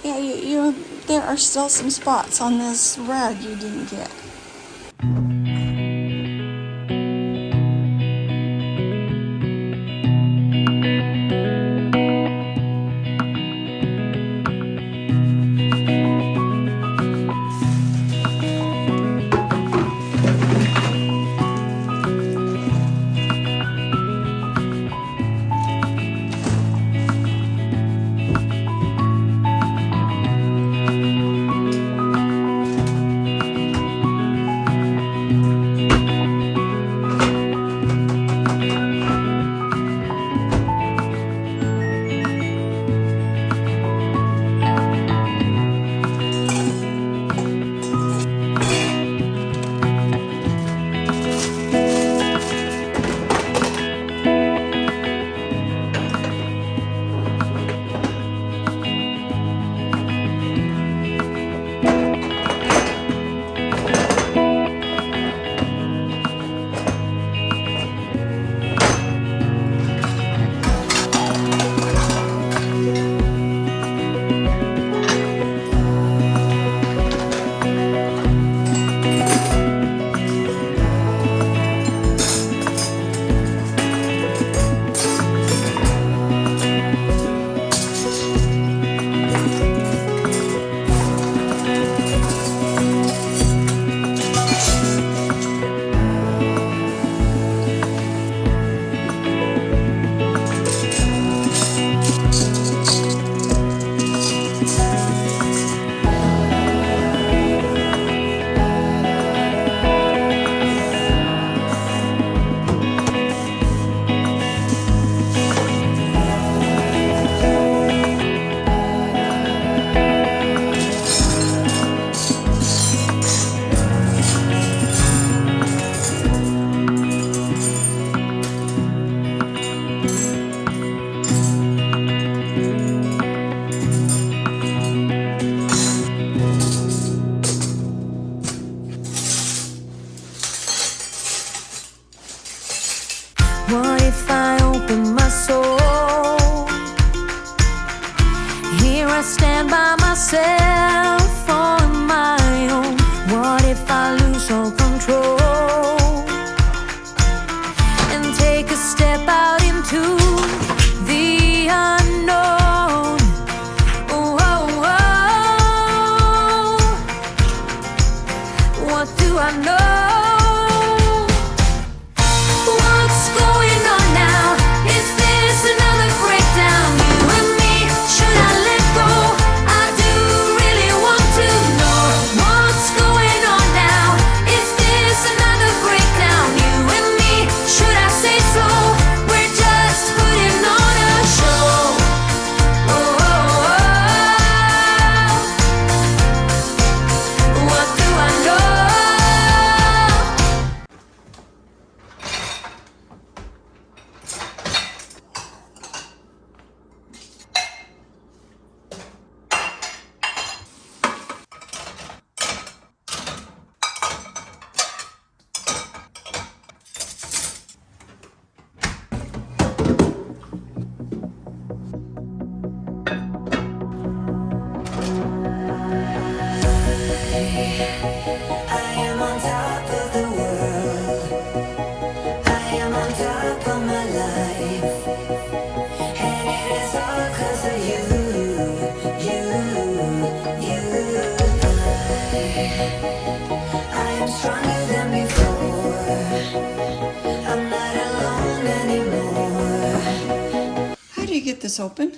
Yeah, there are still some spots on this red you didn't get. What if I open my soul? Here I stand by myself on my own. What if I lose all control and take a step out into the unknown? Oh, oh, oh. What do I know? I am on top of the world. I am on top of my life. And it is all 'cause of you. I am stronger than before. I'm not alone anymore. How do you get this open?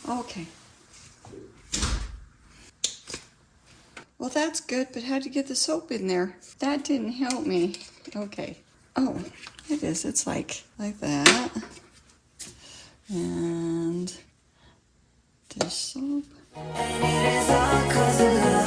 Okay. Well, that's good, but how'd you get the soap in there? That didn't help me. Okay. Oh, it is. It's like that. And dish soap. And it is all 'cause of love.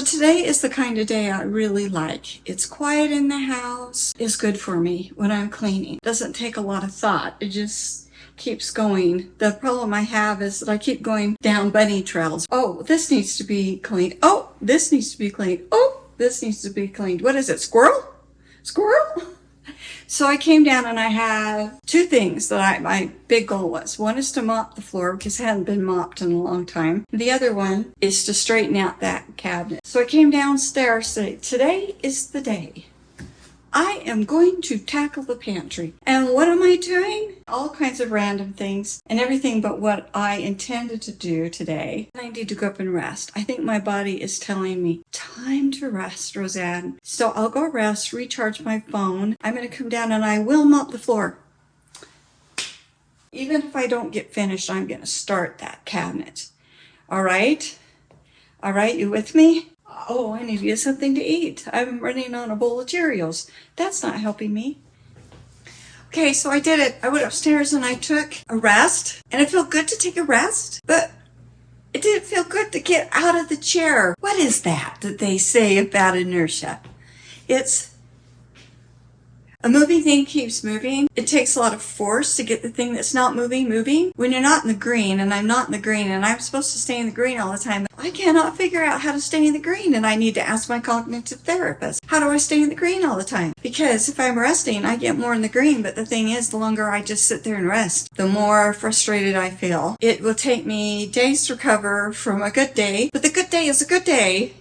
So today is the kind of day I really like. It's quiet in the house. It's good for me when I'm cleaning. It doesn't take a lot of thought. It just keeps going. The problem I have is that I keep going down bunny trails. Oh, this needs to be cleaned. Oh, this needs to be cleaned. Oh, this needs to be cleaned. What is it? Squirrel? Squirrel? So I came down and I have two things that my big goal was. One is to mop the floor because it hadn't been mopped in a long time. The other one is to straighten out that cabinet. So I came downstairs today. Today is the day. I am going to tackle the pantry. And what am I doing? All kinds of random things and everything but what I intended to do today. I need to go up and rest. I think my body is telling me, time to rest, Roseanne. So I'll go rest, recharge my phone. I'm going to come down and I will mop the floor. Even if I don't get finished, I'm going to start that cabinet. All right? All right, you with me? Oh, I need to get something to eat. I'm running on a bowl of Cheerios. That's not helping me. Okay, so I did it. I went upstairs and I took a rest. And it felt good to take a rest, but it didn't feel good to get out of the chair. What is that they say about inertia? It's a moving thing keeps moving. It takes a lot of force to get the thing that's not moving, moving. When you're not in the green, and I'm not in the green, and I'm supposed to stay in the green all the time, I cannot figure out how to stay in the green, and I need to ask my cognitive therapist, how do I stay in the green all the time? Because if I'm resting, I get more in the green, but the thing is, the longer I just sit there and rest, the more frustrated I feel. It will take me days to recover from a good day, but the good day is a good day,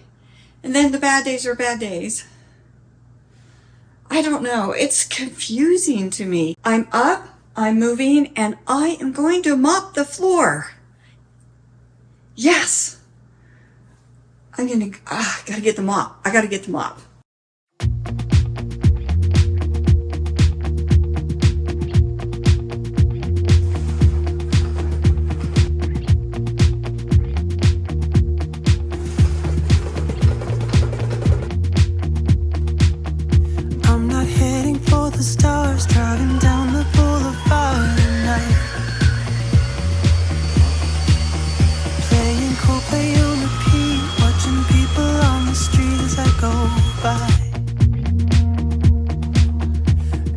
and then the bad days are bad days. I don't know. It's confusing to me. I'm up, I'm moving, and I am going to mop the floor. Yes. I gotta get the mop. I gotta get the mop. The stars driving down the boulevard tonight, playing Coldplay on repeat, watching people on the street as I go by.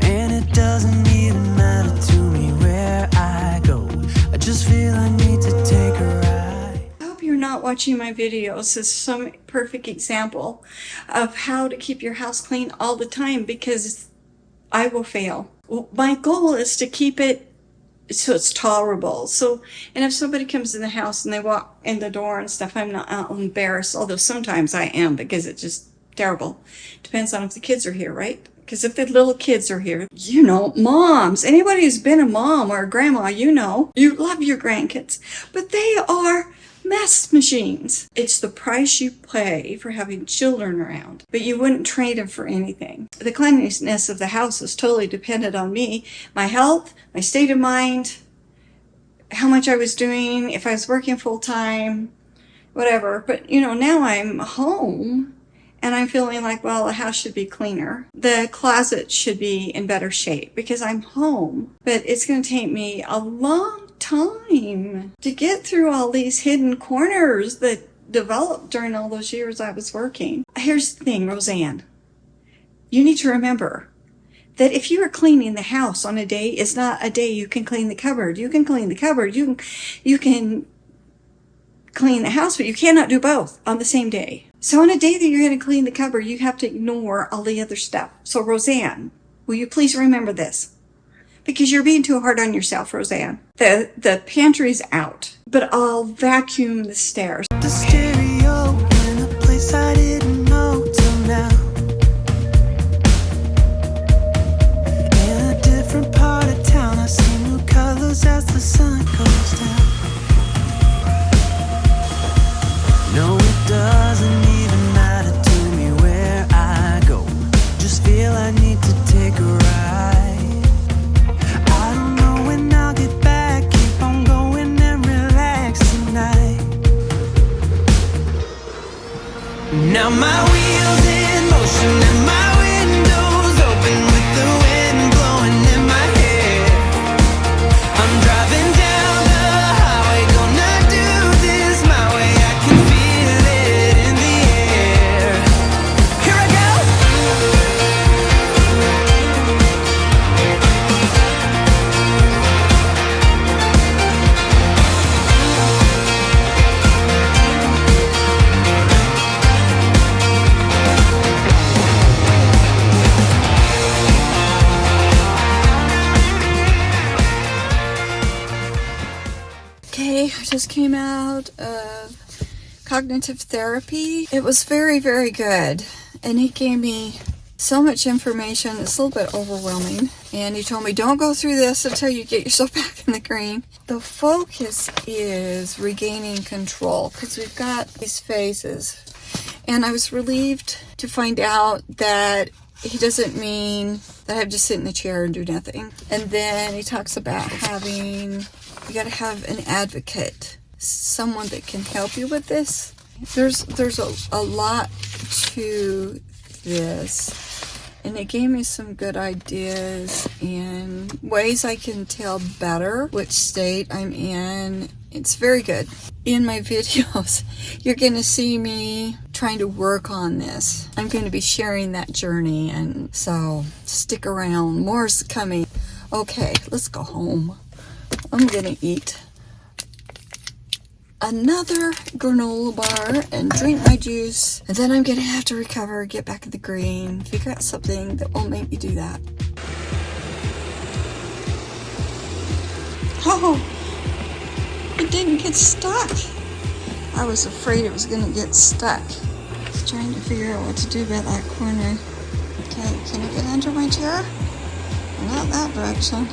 And it doesn't even matter to me where I go, I just feel I need to take a ride. I hope you're not watching my videos. This is some perfect example of how to keep your house clean all the time, because I will fail. Well, my goal is to keep it so it's tolerable. So, and if somebody comes in the house and they walk in the door and stuff, I'm not embarrassed, although sometimes I am because it's just terrible. Depends on if the kids are here, right? Because if the little kids are here, you know, moms, anybody who's been a mom or a grandma, you know, you love your grandkids, but they are mess machines. It's the price you pay for having children around, but you wouldn't trade them for anything. The cleanliness of the house is totally dependent on me, my health, my state of mind, how much I was doing, if I was working full time, whatever. But you know, now I'm home and I'm feeling like, well, the house should be cleaner. The closet should be in better shape because I'm home, but it's going to take me a long time to get through all these hidden corners that developed during all those years I was working. Here's the thing, Roseanne. You need to remember that if you are cleaning the house on a day, it's not a day you can clean the cupboard. You can clean the cupboard. You can clean the house, but you cannot do both on the same day. So on a day that you're going to clean the cupboard, you have to ignore all the other stuff. So Roseanne, will you please remember this? Because you're being too hard on yourself, Roseanne. The pantry's out, but I'll vacuum the stairs. The stereo in a place I didn't know till now. In a different part of town, I see new colors as the sun goes down. No, it doesn't even matter to me where I go. Just feel I need to take a ride. Now my wheels in motion and my windows open with the wind blowing in my hair. I'm driving down the highway, gonna do this my way. I can feel it in the air. just came out of cognitive therapy. It was very, very good. And he gave me so much information. It's a little bit overwhelming. And he told me, don't go through this until you get yourself back in the green. The focus is regaining control because we've got these phases. And I was relieved to find out that he doesn't mean that I have to sit in the chair and do nothing. And then he talks about you got to have an advocate, someone that can help you with this. There's a lot to this, and it gave me some good ideas and ways I can tell better which state I'm in. It's very good. In my videos, you're going to see me trying to work on this. I'm going to be sharing that journey, and so stick around. More's coming. Okay, let's go home. I'm going to eat another granola bar and drink my juice, and then I'm going to have to recover, get back in the green, figure out something that will make me do that. Oh, it didn't get stuck. I was afraid it was going to get stuck. I was trying to figure out what to do about that corner. Okay, can I get under my chair? Not that direction.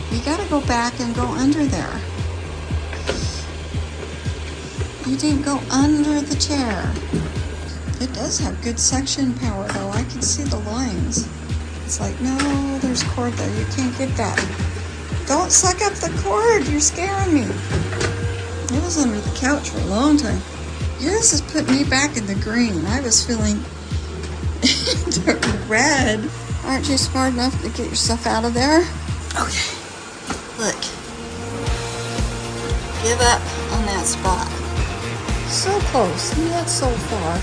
You got to go back and go under there. You didn't go under the chair. It does have good suction power though. I can see the lines. It's like, no, there's cord there. You can't get that. Don't suck up the cord. You're scaring me. It was under the couch for a long time. Yours is putting me back in the green. I was feeling red. Aren't you smart enough to get yourself out of there? Okay. Look. Give up on that spot. So close, yet so far.